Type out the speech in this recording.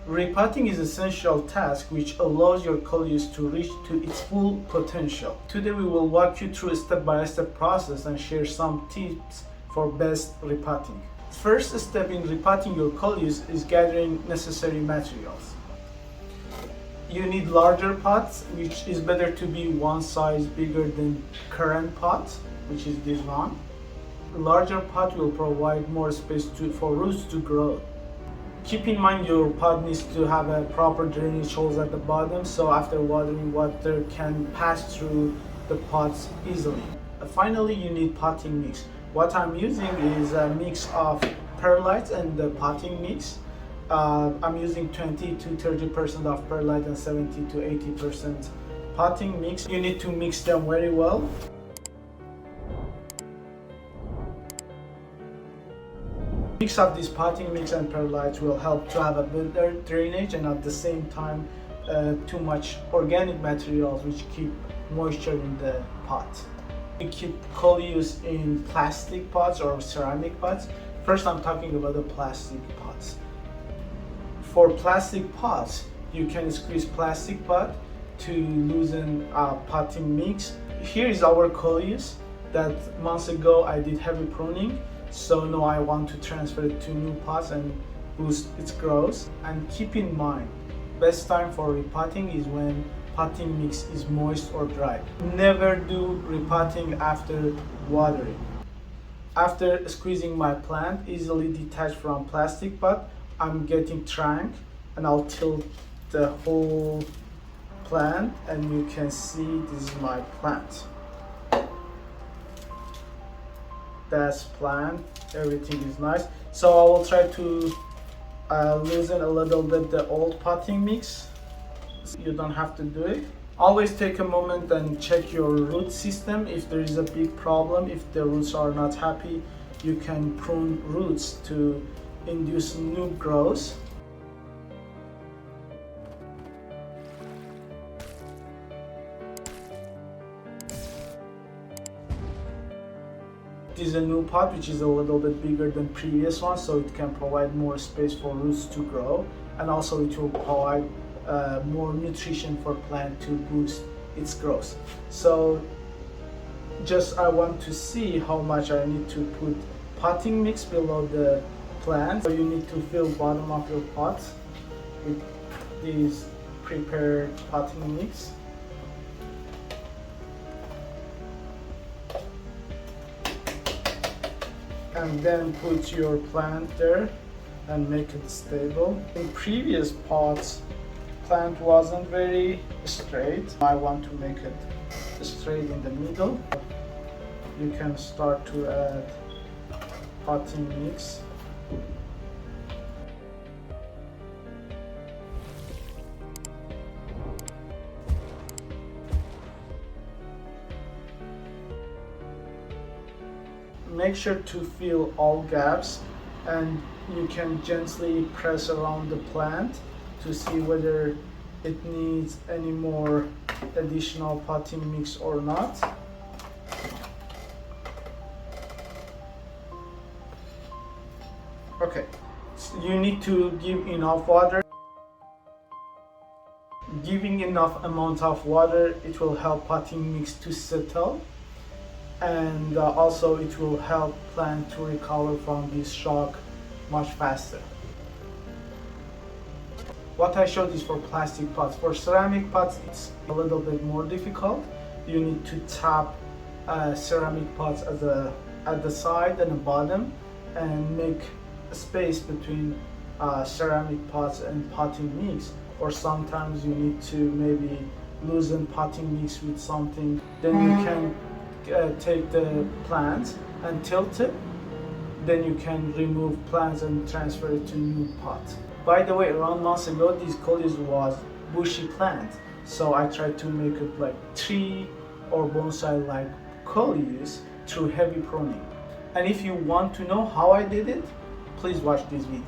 Repotting is an essential task which allows your Coleus to reach to its full potential. Today we will walk you through a step-by-step process and share some tips for best repotting. First step in repotting your Coleus is gathering necessary materials. You need larger pots, which is better to be one size bigger than current pot, which is this one. A larger pot will provide more space for roots to grow. Keep in mind your pot needs to have a proper drainage holes at the bottom, so after watering, water can pass through the pots easily. Finally, you need potting mix. What I'm using is a mix of perlite and the potting mix. I'm using 20 to 30% of perlite and 70 to 80% potting mix. You need to mix them very well. Mix of this potting mix and perlite will help to have a better drainage and at the same time too much organic materials which keep moisture in the pot. You keep Coleus in plastic pots or ceramic pots. First I'm talking about the plastic pots. For plastic pots, you can squeeze plastic pot to loosen potting mix. Here is our Coleus that months ago I did heavy pruning. So now I want to transfer it to new pots and boost its growth. And keep in mind, best time for repotting is when potting mix is moist or dry. Never do repotting after watering. After squeezing my plant easily detached from plastic pot, I'm getting trunk and I'll tilt the whole plant and you can see this is my plant. That's plant, everything is nice. So I will try to loosen a little bit the old potting mix. You don't have to do it. Always take a moment and check your root system. If there is a big problem, if the roots are not happy, you can prune roots to induce new growth. This is a new pot which is a little bit bigger than previous one, so it can provide more space for roots to grow, and also it will provide more nutrition for plant to boost its growth. So just I want to see how much I need to put potting mix below the plant. So you need to fill bottom of your pot with this prepared potting mix. And then put your plant there and make it stable. In previous pots, plant wasn't very straight. I want to make it straight in the middle. You can start to add potting mix. Make sure to fill all gaps and you can gently press around the plant to see whether it needs any more additional potting mix or not. Okay, so you need to give enough water. Giving enough amount of water, it will help potting mix to settle. And also it will help plant to recover from this shock much faster. What I showed is for plastic pots. For ceramic pots, it's a little bit more difficult. You need to tap ceramic pots at the side and the bottom and make a space between ceramic pots and potting mix. Or sometimes you need to maybe loosen potting mix with something. Then you can take the plant and tilt it, then you can remove plants and transfer it to new pot. By the way, around months ago this Coleus was bushy plant, so I tried to make it like tree or bonsai like Coleus through heavy pruning. And if you want to know how I did it, please watch this video.